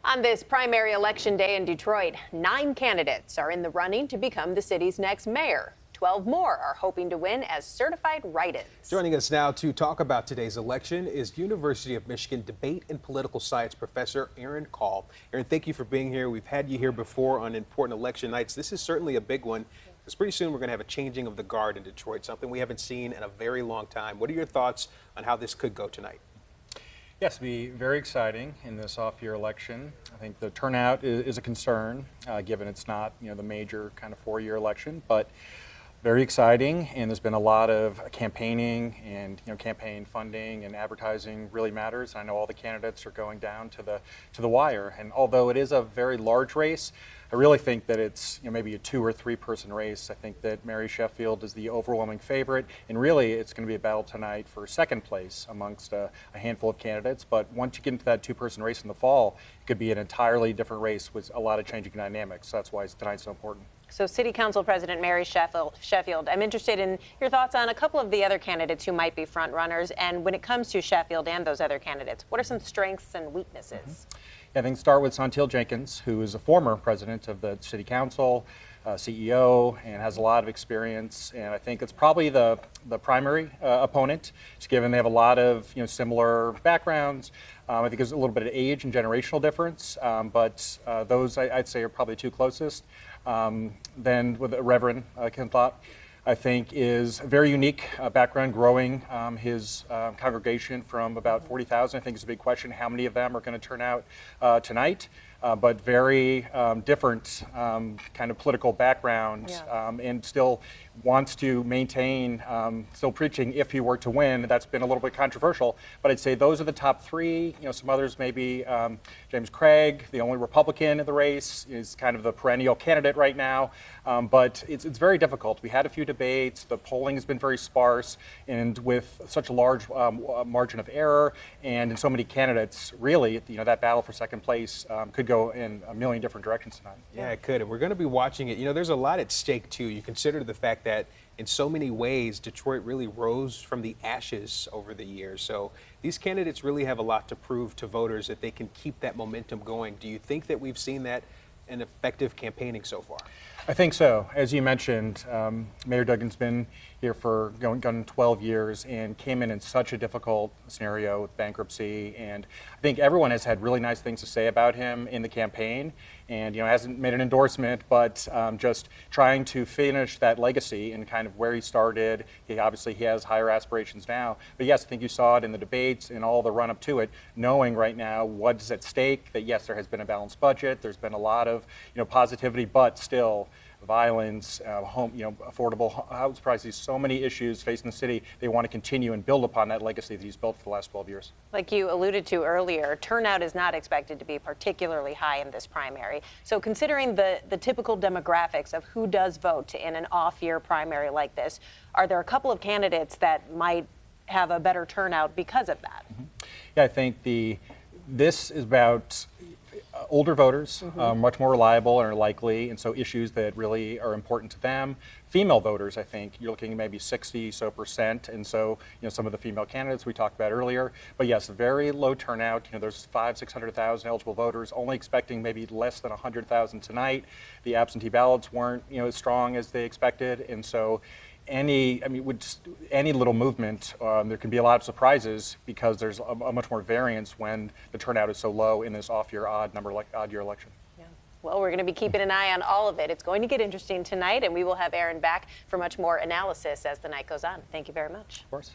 On this primary election day in Detroit, 9 candidates are in the running to become the city's next mayor. 12 more are hoping to win as certified write-ins. Joining us now to talk about today's election is University of Michigan debate and political science professor Kall. Aaron, thank you for being here. We've had you here before on important election nights. This is certainly a big one because pretty soon we're going to have a changing of the guard in Detroit, something we haven't seen in a very long time. What are your thoughts on how this could go tonight? Yes, it'll be very exciting in this off-year election. I think the turnout is a concern, given it's not, the major kind of four-year election, but very exciting. And there's been a lot of campaigning, and campaign funding and advertising really matters. I know all the candidates are going down to the wire. And although it is a very large race, I really think that it's maybe a 2 or 3 person race. I think that Mary Sheffield is the overwhelming favorite, and really it's going to be a battle tonight for second place amongst a handful of candidates. But once you get into that 2-person race in the fall, it could be an entirely different race with a lot of changing dynamics. So that's why tonight's so important. So City Council President Mary Sheffield, I'm interested in your thoughts on a couple of the other candidates who might be front runners. And when it comes to Sheffield and those other candidates, what are some strengths and weaknesses? I think start with Santil Jenkins, who is a former president of the City Council, CEO, and has a lot of experience. And I think it's probably the primary opponent, just given they have a lot of similar backgrounds. I think there's a little bit of age and generational difference, but those I'd say are probably the 2 closest. Then with Reverend Kall, I think is a very unique background, growing his congregation from about 40,000. I think it's a big question how many of them are going to turn out tonight, but very different kind of political background, and still wants to maintain still preaching if he were to win. That's been a little bit controversial, but I'd say those are the top 3. Some others maybe James Craig, the only Republican in the race, is kind of the perennial candidate right now, but it's very difficult. We had a few debates. The polling has been very sparse, and with such a large margin of error and in so many candidates, really, that battle for second place could go in a million different directions tonight. Yeah, it could. And we're going to be watching it. There's a lot at stake, too. You consider the fact that in so many ways, Detroit really rose from the ashes over the years. So these candidates really have a lot to prove to voters that they can keep that momentum going. Do you think that we've seen that in effective campaigning so far? I think so. As you mentioned, Mayor Duggan's been here for going 12 years and came in such a difficult scenario with bankruptcy. And I think everyone has had really nice things to say about him in the campaign. And, hasn't made an endorsement, but just trying to finish that legacy and kind of where he started. He has higher aspirations now. But yes, I think you saw it in the debates and all the run up to it, knowing right now what's at stake, that yes, there has been a balanced budget. There's been a lot of, positivity, but still violence, affordable house prices, so many issues facing the city. They want to continue and build upon that legacy that he's built for the last 12 years. Like you alluded to earlier, turnout is not expected to be particularly high in this primary. So considering the typical demographics of who does vote in an off-year primary like this, are there a couple of candidates that might have a better turnout because of that? Yeah, I think this is about older voters, much more reliable and are likely, and so issues that really are important to them. Female voters, I think you're looking at maybe 60% and so some of the female candidates we talked about earlier. But yes, very low turnout. There's 500,000-600,000 eligible voters, only expecting maybe less than 100,000 tonight. The absentee ballots weren't as strong as they expected, and so with any little movement, there can be a lot of surprises because there's a much more variance when the turnout is so low in this odd-year election. Yeah. Well, we're going to be keeping an eye on all of it. It's going to get interesting tonight, and we will have Aaron back for much more analysis as the night goes on. Thank you very much. Of course.